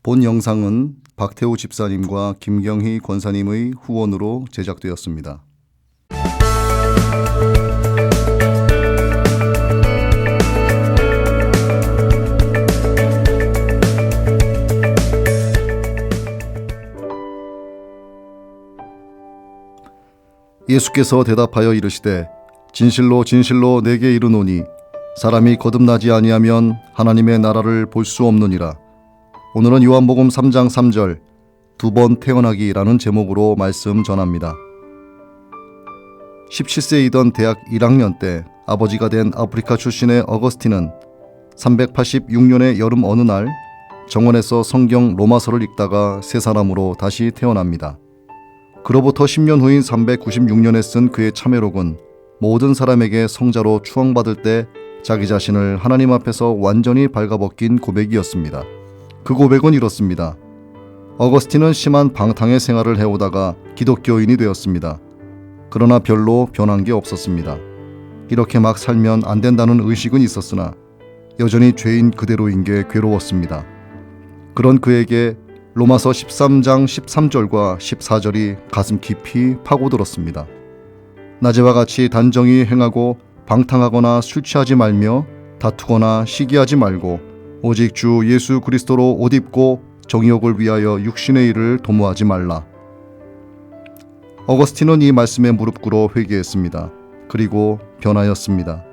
본 영상은 박태우 집사님과 김경희 권사님의 후원으로 제작되었습니다. 예수께서 대답하여 이르시되 진실로 진실로 내게 이르노니 사람이 거듭나지 아니하면 하나님의 나라를 볼 수 없느니라. 오늘은 요한복음 3장 3절 두 번 태어나기라는 제목으로 말씀 전합니다. 17세이던 대학 1학년 때 아버지가 된 아프리카 출신의 어거스틴은 386년의 여름 어느 날 정원에서 성경 로마서를 읽다가 새 사람으로 다시 태어납니다. 그로부터 10년 후인 396년에 쓴 그의 참회록은 모든 사람에게 성자로 추앙받을 때 자기 자신을 하나님 앞에서 완전히 발가벗긴 고백이었습니다. 그 고백은 이렇습니다. 어거스틴은 심한 방탕의 생활을 해오다가 기독교인이 되었습니다. 그러나 별로 변한 게 없었습니다. 이렇게 막 살면 안 된다는 의식은 있었으나 여전히 죄인 그대로인 게 괴로웠습니다. 그런 그에게 로마서 13장 13절과 14절이 가슴 깊이 파고들었습니다. 낮에와 같이 단정히 행하고 방탕하거나 술 취하지 말며 다투거나 시기하지 말고 오직 주 예수 그리스도로 옷 입고 정의욕을 위하여 육신의 일을 도모하지 말라. 어거스틴은 이 말씀에 무릎 꿇어 회개했습니다. 그리고 변하였습니다.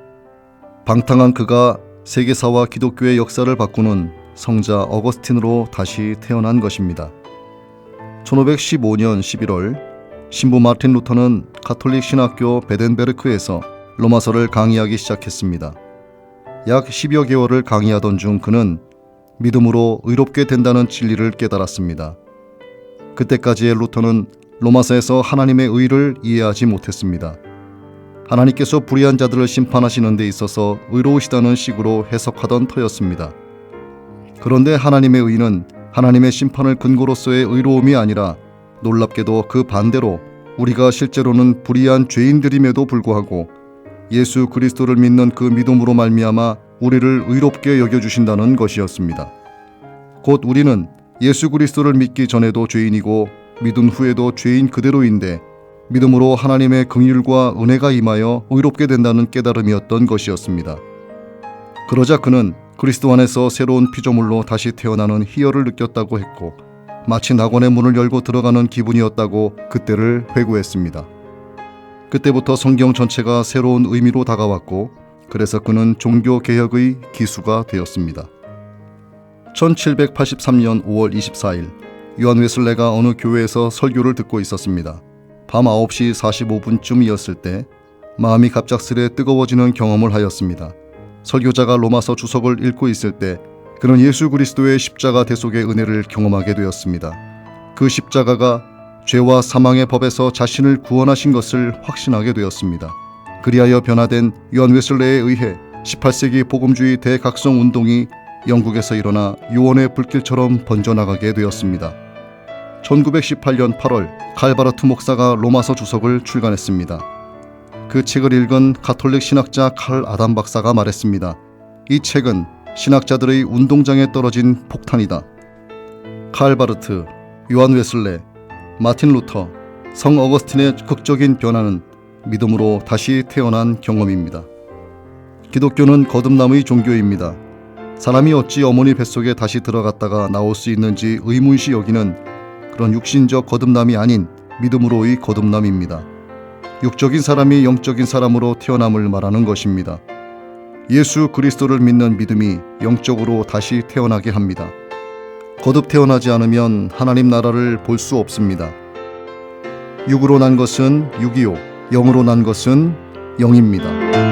방탕한 그가 세계사와 기독교의 역사를 바꾸는 성자 어거스틴으로 다시 태어난 것입니다. 1515년 11월 신부 마틴 루터는 가톨릭 신학교 베덴베르크에서 로마서를 강의하기 시작했습니다. 약 10여 개월을 강의하던 중 그는 믿음으로 의롭게 된다는 진리를 깨달았습니다. 그때까지의 루터는 로마서에서 하나님의 의를 이해하지 못했습니다. 하나님께서 불의한 자들을 심판하시는 데 있어서 의로우시다는 식으로 해석하던 터였습니다. 그런데 하나님의 의는 하나님의 심판을 근거로서의 의로움이 아니라 놀랍게도 그 반대로 우리가 실제로는 불의한 죄인들임에도 불구하고 예수 그리스도를 믿는 그 믿음으로 말미암아 우리를 의롭게 여겨주신다는 것이었습니다. 곧 우리는 예수 그리스도를 믿기 전에도 죄인이고 믿은 후에도 죄인 그대로인데 믿음으로 하나님의 긍휼과 은혜가 임하여 의롭게 된다는 깨달음이었던 것이었습니다. 그러자 그는 그리스도 안에서 새로운 피조물로 다시 태어나는 희열을 느꼈다고 했고 마치 낙원의 문을 열고 들어가는 기분이었다고 그때를 회고했습니다. 그때부터 성경 전체가 새로운 의미로 다가왔고 그래서 그는 종교개혁의 기수가 되었습니다. 1783년 5월 24일 요한 웨슬레가 어느 교회에서 설교를 듣고 있었습니다. 밤 9시 45분쯤이었을 때 마음이 갑작스레 뜨거워지는 경험을 하였습니다. 설교자가 로마서 주석을 읽고 있을 때 그는 예수 그리스도의 십자가 대속의 은혜를 경험하게 되었습니다. 그 십자가가 죄와 사망의 법에서 자신을 구원하신 것을 확신하게 되었습니다. 그리하여 변화된 요한 웨슬레에 의해 18세기 복음주의 대각성 운동이 영국에서 일어나 유언의 불길처럼 번져나가게 되었습니다. 1918년 8월 칼바르트 목사가 로마서 주석을 출간했습니다. 그 책을 읽은 가톨릭 신학자 칼 아담 박사가 말했습니다. 이 책은 신학자들의 운동장에 떨어진 폭탄이다. 칼바르트, 요한 웨슬레, 마틴 루터, 성 어거스틴의 극적인 변화는 믿음으로 다시 태어난 경험입니다. 기독교는 거듭남의 종교입니다. 사람이 어찌 어머니 뱃속에 다시 들어갔다가 나올 수 있는지 의문시 여기는 그런 육신적 거듭남이 아닌 믿음으로의 거듭남입니다. 육적인 사람이 영적인 사람으로 태어남을 말하는 것입니다. 예수 그리스도를 믿는 믿음이 영적으로 다시 태어나게 합니다. 거듭 태어나지 않으면 하나님 나라를 볼 수 없습니다. 육으로 난 것은 육이요 영으로 난 것은 영입니다.